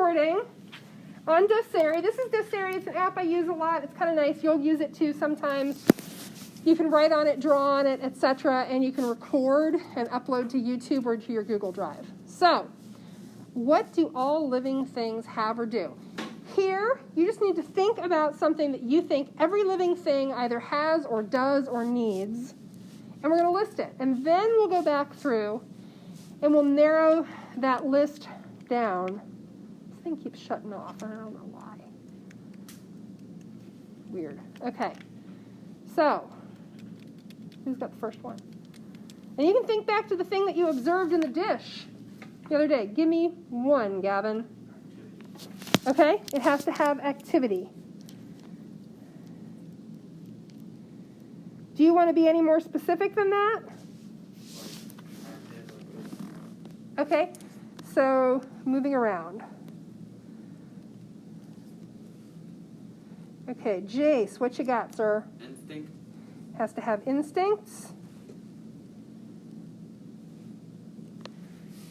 recording on Doceri. This is Doceri. It's an app I use a lot. It's kind of nice. You'll use it too sometimes. You can write on it, draw on it, etc., and you can record and upload to YouTube or to your Google Drive. So, what do all living things have or do? Here, you just need to think about something that you think every living thing either has or does or needs, and we're going to list it. And then we'll go back through and we'll narrow that list down. This thing keeps shutting off. I don't know why. Weird. Okay. So, who's got the first one? And you can think back to the thing that you observed in the dish the other day. Give me one, Gavin. Okay? It has to have activity. Do you want to be any more specific than that? Okay. So, moving around. Okay, Jace, what you got, sir? Instinct. Has to have instincts.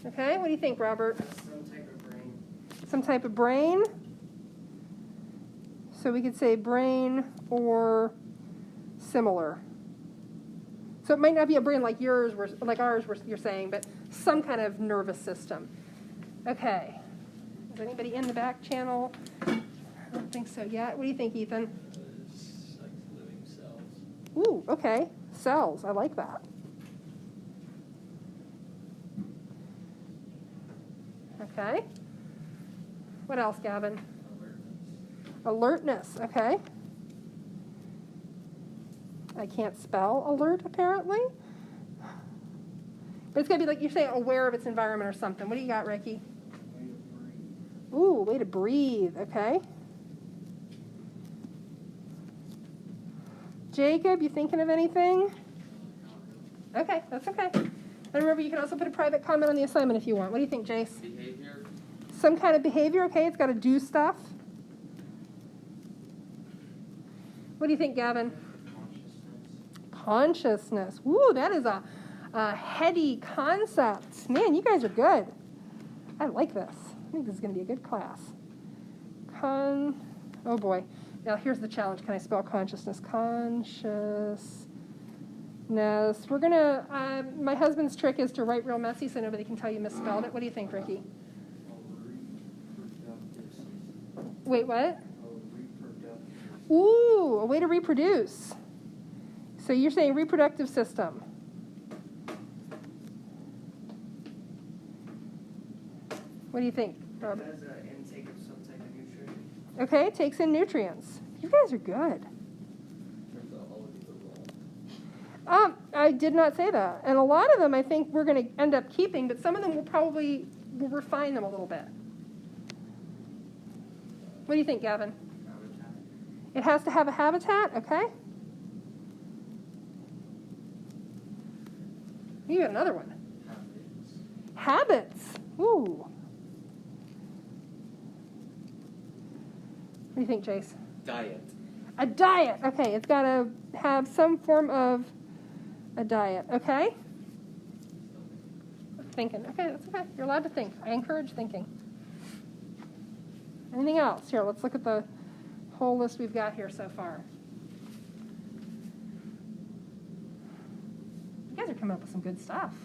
Okay, what do you think, Robert? Some type of brain. Some type of brain. So we could say brain or similar. So it might not be a brain like yours, like ours, you're saying, but some kind of nervous system. Okay. Is anybody in the back channel? I don't think so yet. What do you think, Ethan? It's like living cells. Ooh, okay. Cells. I like that. Okay. What else, Gavin? Alertness. Okay. I can't spell alert, apparently. But it's going to be like you're saying aware of its environment or something. What do you got, Ricky? Ooh, way to breathe. Okay. Jacob, you thinking of anything? Okay, that's okay. And remember, you can also put a private comment on the assignment if you want. What do you think, Jace? Behavior. Some kind of behavior, okay? It's got to do stuff. What do you think, Gavin? Consciousness. Ooh, that is a heady concept. Man, you guys are good. I like this. I think this is going to be a good class. Oh boy. Now here's the challenge. Can I spell consciousness? Consciousness. We're going to, my husband's trick is to write real messy so nobody can tell you misspelled it. What do you think, Ricky? Wait, what? Ooh, a way to reproduce. So you're saying reproductive system. What do you think, Robert? It has an intake of some type of nutrient. Okay, it takes in nutrients. You guys are good. I did not say that. And a lot of them I think we're going to end up keeping, but some of them we'll refine them a little bit. What do you think, Gavin? Habitat. It has to have a habitat, okay? You got another one. Habits. Ooh. What do you think, Jace? Diet. A diet. Okay, it's got to have some form of a diet, okay? Thinking. Okay, that's okay. You're allowed to think. I encourage thinking. Anything else? Here, let's look at the whole list we've got here so far. You guys are coming up with some good stuff.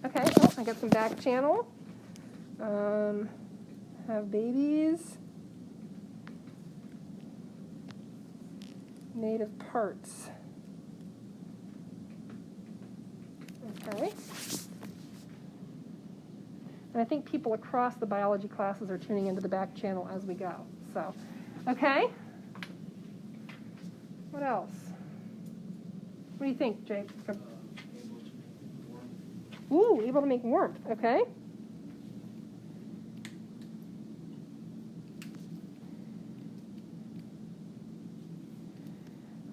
Okay, oh, I got some back channel. Have babies. Native parts. Okay. And I think people across the biology classes are tuning into the back channel as we go. So, okay. What else? What do you think, Jake? Ooh, able to make warmth. Okay.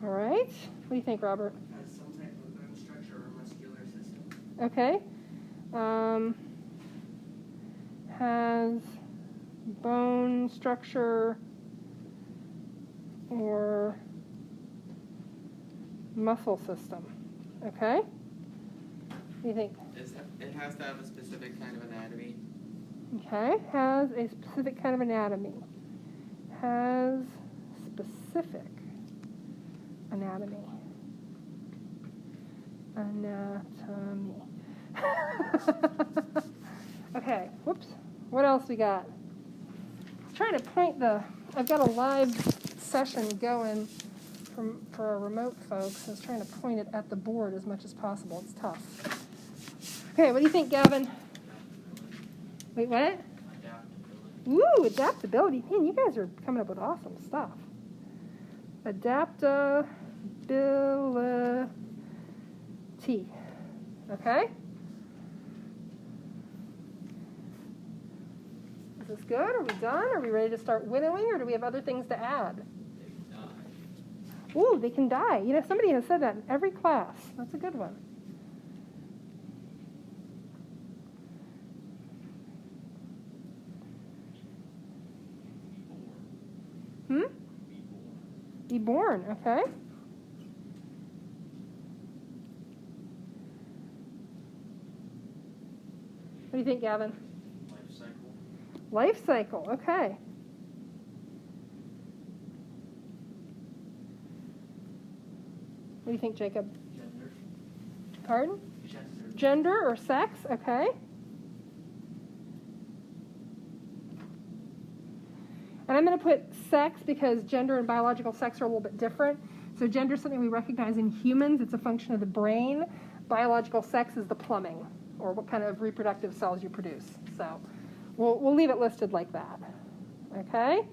All right. What do you think, Robert? Has some type of bone structure or muscular system. Okay. Has bone structure or muscle system. Okay. What do you think? It has to have a specific kind of anatomy. Okay, has a specific kind of anatomy. Has specific anatomy. Anatomy. Okay, whoops. What else we got? I'm trying to point I've got a live session going for our remote folks. I was trying to point it at the board as much as possible. It's tough. Okay, what do you think, Gavin? Wait, what? Ooh, adaptability. Man, you guys are coming up with awesome stuff. Adaptability. Okay? Is this good? Are we done? Are we ready to start winnowing, or do we have other things to add? Ooh, they can die. You know, somebody has said that in every class. That's a good one. Be born, okay. What do you think, Gavin? Life cycle. Life cycle, okay. What do you think, Jacob? Gender. Pardon? Gender. Gender or sex, okay. And I'm going to put sex because gender and biological sex are a little bit different. So gender is something we recognize in humans. It's a function of the brain. Biological sex is the plumbing, or what kind of reproductive cells you produce. So we'll leave it listed like that. Okay?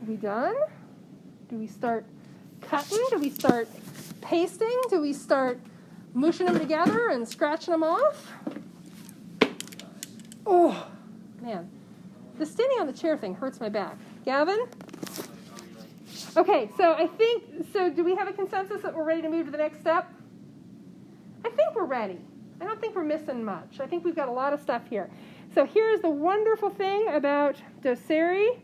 Are we done? Do we start cutting? Do we start pasting? Do we start mushing them together and scratching them off? Oh, man. The standing on the chair thing hurts my back. Gavin? Okay, so do we have a consensus that we're ready to move to the next step? I think we're ready. I don't think we're missing much. I think we've got a lot of stuff here. So here's the wonderful thing about Doceri.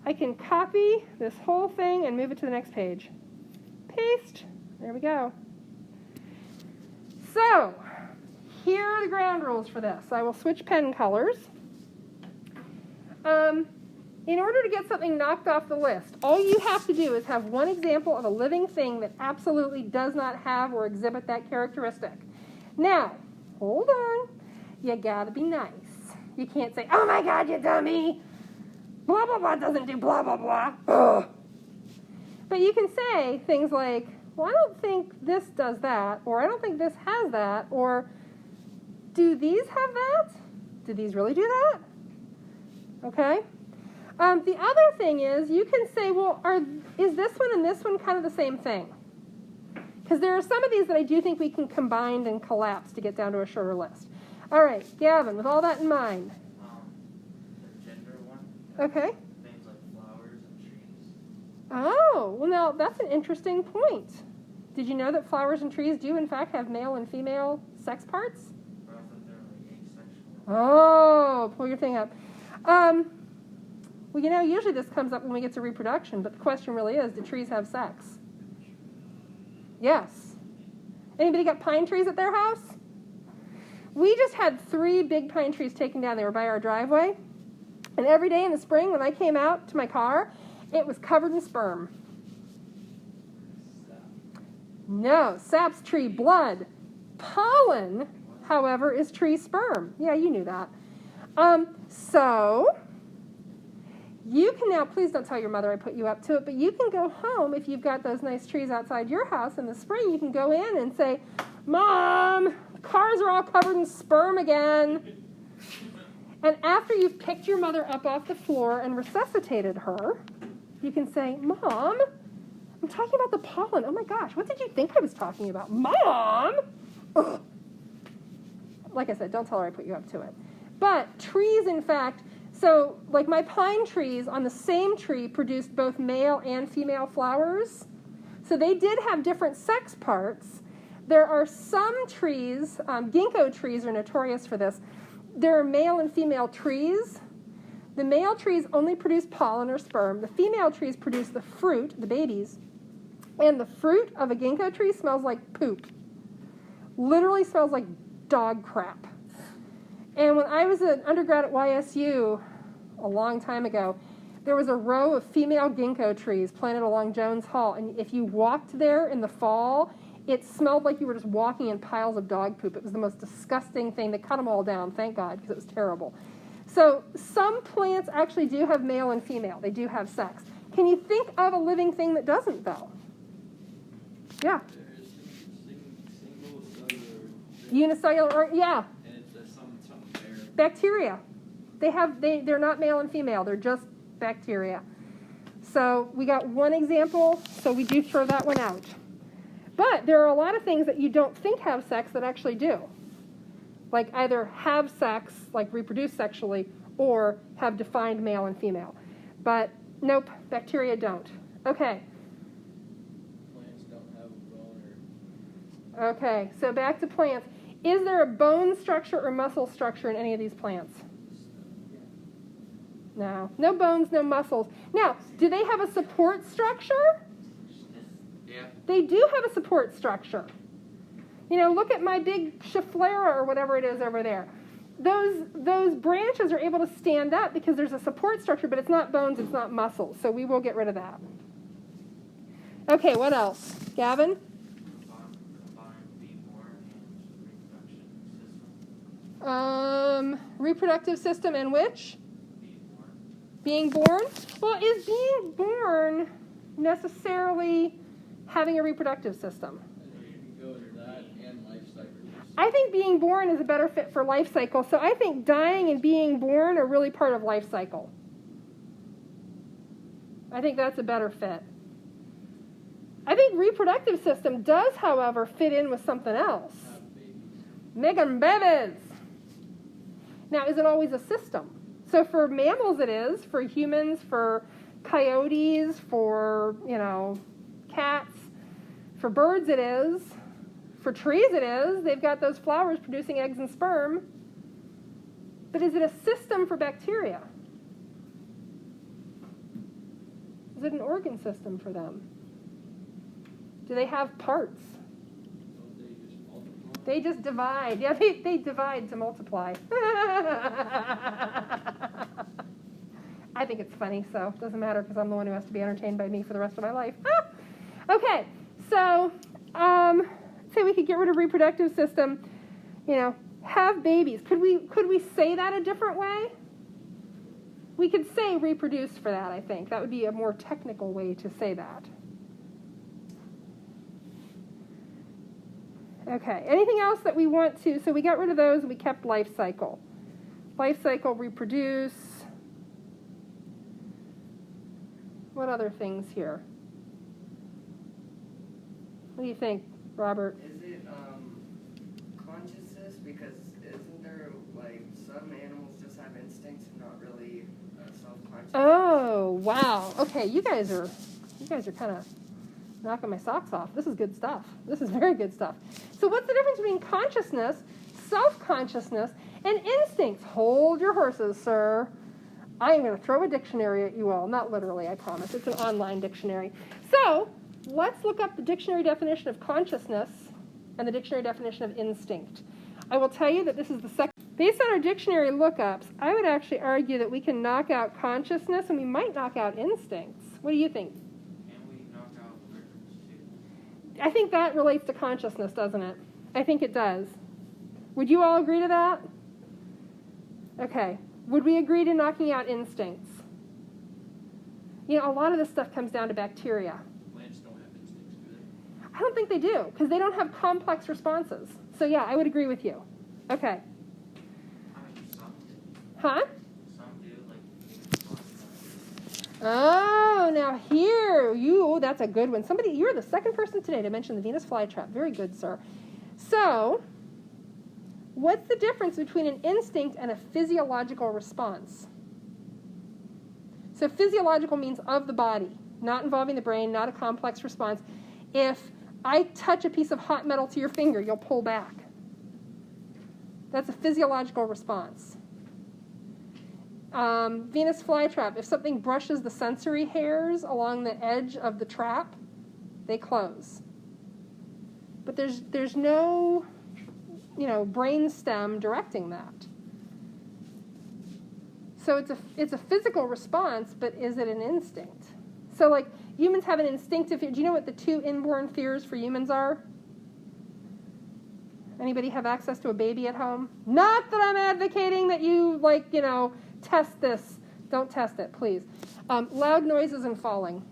I can copy this whole thing and move it to the next page. Paste. There we go. So, here are the ground rules for this. I will switch pen colors. In order to get something knocked off the list, all you have to do is have one example of a living thing that absolutely does not have or exhibit that characteristic. Now, hold on. You gotta be nice. You can't say, oh my God, you dummy. Blah, blah, blah doesn't do blah, blah, blah. Ugh. But you can say things like, well, I don't think this does that, or I don't think this has that, or do these have that? Do these really do that? Okay? The other thing is you can say, well, is this one and this one kind of the same thing? Because there are some of these that I do think we can combine and collapse to get down to a shorter list. All right, Gavin, with all that in mind. The gender one. Okay. Things like flowers and trees. Oh, well, now that's an interesting point. Did you know that flowers and trees do, in fact, have male and female sex parts? Or I thought they were like asexual. Oh, pull your thing up. Well, you know, usually this comes up when we get to reproduction, but the question really is, do trees have sex? Yes. Anybody got pine trees at their house? We just had 3 big pine trees taken down. They were by our driveway. And every day in the spring when I came out to my car, it was covered in sperm. No, sap's tree blood. Pollen, however, is tree sperm. Yeah, you knew that. So you can now, please don't tell your mother I put you up to it, but you can go home if you've got those nice trees outside your house in the spring. You can go in and say, Mom, the cars are all covered in sperm again. And after you've picked your mother up off the floor and resuscitated her, you can say, Mom, I'm talking about the pollen. Oh my gosh, what did you think I was talking about? Mom! Ugh. Like I said, don't tell her I put you up to it. But trees, in fact, so like my pine trees on the same tree produced both male and female flowers. So they did have different sex parts. There are some trees, ginkgo trees are notorious for this. There are male and female trees. The male trees only produce pollen or sperm. The female trees produce the fruit, the babies. And the fruit of a ginkgo tree smells like poop. Literally smells like dog crap. And when I was an undergrad at YSU a long time ago, there was a row of female ginkgo trees planted along Jones Hall. And if you walked there in the fall, it smelled like you were just walking in piles of dog poop. It was the most disgusting thing. They cut them all down, thank God, because it was terrible. So some plants actually do have male and female. They do have sex. Can you think of a living thing that doesn't, though? Yeah. Unicellular, or, yeah. And it's something there. Bacteria. They're not male and female. They're just bacteria. So we got one example, so we do throw that one out. But there are a lot of things that you don't think have sex that actually do. Like either have sex, like reproduce sexually, or have defined male and female. But nope, bacteria don't. Okay. Plants don't have a bone or... Okay, so back to plants. Is there a bone structure or muscle structure in any of these plants? No. No bones, no muscles. Now, do they have a support structure? Yeah. They do have a support structure. You know, look at my big schefflera or whatever it is over there. Those branches are able to stand up because there's a support structure, but it's not bones, it's not muscles. So we will get rid of that. Okay, what else? Gavin? Reproductive system and which? Being born. Well, is being born necessarily having a reproductive system? You can go to that and life cycle. I think being born is a better fit for life cycle. So I think dying and being born are really part of life cycle. I think that's a better fit. I think reproductive system does, however, fit in with something else. Have babies. Making babies. Now, is it always a system? So for mammals it is, for humans, for coyotes, for, cats, for birds it is, for trees it is. They've got those flowers producing eggs and sperm. But is it a system for bacteria? Is it an organ system for them? Do they have parts? Don't they just multiply? They just divide. Yeah, they divide to multiply. I think it's funny, so it doesn't matter because I'm the one who has to be entertained by me for the rest of my life. Okay, so say we could get rid of reproductive system, have babies. Could we say that a different way? We could say reproduce for that, I think. That would be a more technical way to say that. Okay, anything else that we want to? So we got rid of those and we kept life cycle. Life cycle, reproduce. What other things here? What do you think, Robert? Is it consciousness? Because isn't there, some animals just have instincts and not really self-conscious? Oh, wow. Okay, you guys are kind of knocking my socks off. This is good stuff. This is very good stuff. So what's the difference between consciousness, self-consciousness, and instincts? Hold your horses, sir. I am going to throw a dictionary at you all. Not literally, I promise. It's an online dictionary. So let's look up the dictionary definition of consciousness and the dictionary definition of instinct. I will tell you that this is the second. Based on our dictionary lookups, I would actually argue that we can knock out consciousness and we might knock out instincts. What do you think? Can we knock out rhythms too? I think that relates to consciousness, doesn't it? I think it does. Would you all agree to that? Okay. Would we agree to knocking out instincts? A lot of this stuff comes down to bacteria. Plants don't have instincts, do they? I don't think they do, because they don't have complex responses. So yeah, I would agree with you. Okay. I mean, some do. Huh? Some do, Oh, now here, that's a good one. You're the second person today to mention the Venus flytrap. Very good, sir. So, what's the difference between an instinct and a physiological response? So physiological means of the body, not involving the brain, not a complex response. If I touch a piece of hot metal to your finger, you'll pull back. That's a physiological response. Venus flytrap, if something brushes the sensory hairs along the edge of the trap, they close. But there's no brain stem directing that. So it's a physical response, but is it an instinct? So like humans have an instinctive fear. Do you know what the 2 inborn fears for humans are? Anybody have access to a baby at home? Not that I'm advocating that you test this. Don't test it, please. Loud noises and falling.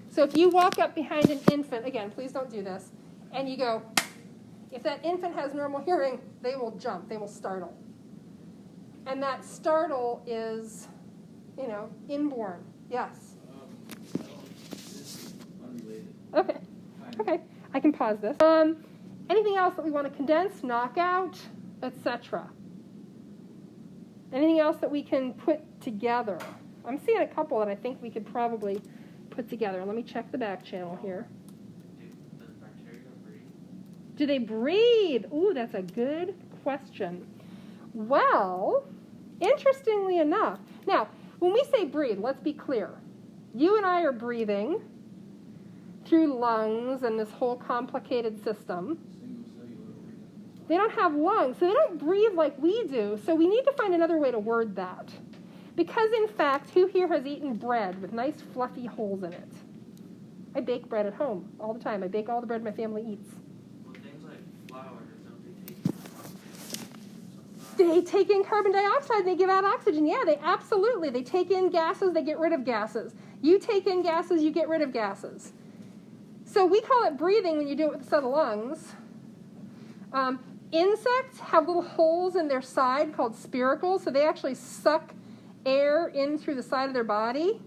So if you walk up behind an infant, again, please don't do this, and you go, if that infant has normal hearing, they will jump, they will startle. And that startle is, inborn. Yes? This is unrelated. Okay. Okay. I can pause this. Anything else that we want to condense, knock out, etc.? Anything else that we can put together? I'm seeing a couple that I think we could probably put together. Let me check the back channel here. Does bacteria breed? Do they breathe? Ooh, that's a good question. Well, interestingly enough, now, when we say breathe, let's be clear. You and I are breathing through lungs and this whole complicated system. Single cellular organisms. They don't have lungs, so they don't breathe like we do. So we need to find another way to word that. Because, in fact, who here has eaten bread with nice fluffy holes in it? I bake bread at home all the time. I bake all the bread my family eats. Well, things like flour, don't they take oxygen? They take in carbon dioxide and they give out oxygen. Yeah, they absolutely. They take in gases, they get rid of gases. You take in gases, you get rid of gases. So we call it breathing when you do it with a set of lungs. Insects have little holes in their side called spiracles, so they actually suck air in through the side of their body.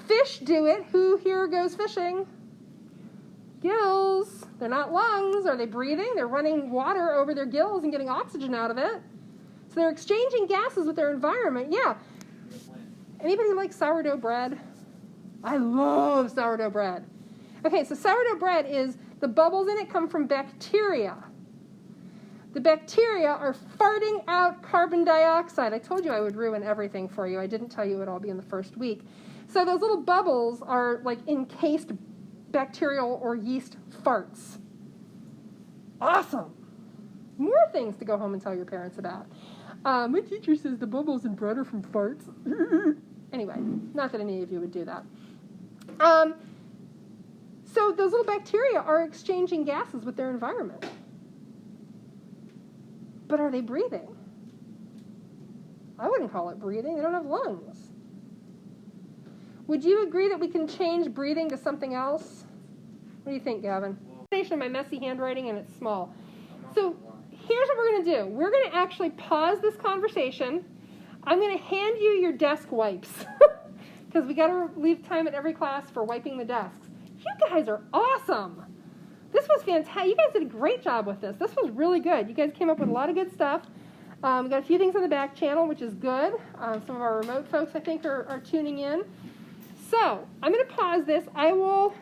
Fish do it. Who here goes fishing? Gills. They're not lungs. Are they breathing? They're running water over their gills and getting oxygen out of it. So they're exchanging gases with their environment. Yeah. Anybody like sourdough bread? I love sourdough bread. Okay, so sourdough bread is, the bubbles in it come from bacteria. The bacteria are farting out carbon dioxide. I told you I would ruin everything for you. I didn't tell you it would all be in the first week. So those little bubbles are like encased bacterial or yeast farts. Awesome. More things to go home and tell your parents about. My teacher says the bubbles in bread are from farts. Anyway, not that any of you would do that. So those little bacteria are exchanging gases with their environment. But are they breathing? I wouldn't call it breathing. They don't have lungs. Would you agree that we can change breathing to something else? What do you think, Gavin? Of my messy handwriting, and it's small. So here's what we're going to do. We're going to actually pause this conversation. I'm going to hand you your desk wipes because we got to leave time at every class for wiping the desks. You guys are awesome. This was fantastic. You guys did a great job with this. This was really good. You guys came up with a lot of good stuff. We got a few things on the back channel, which is good. Some of our remote folks, I think, are tuning in. So I'm going to pause this. I will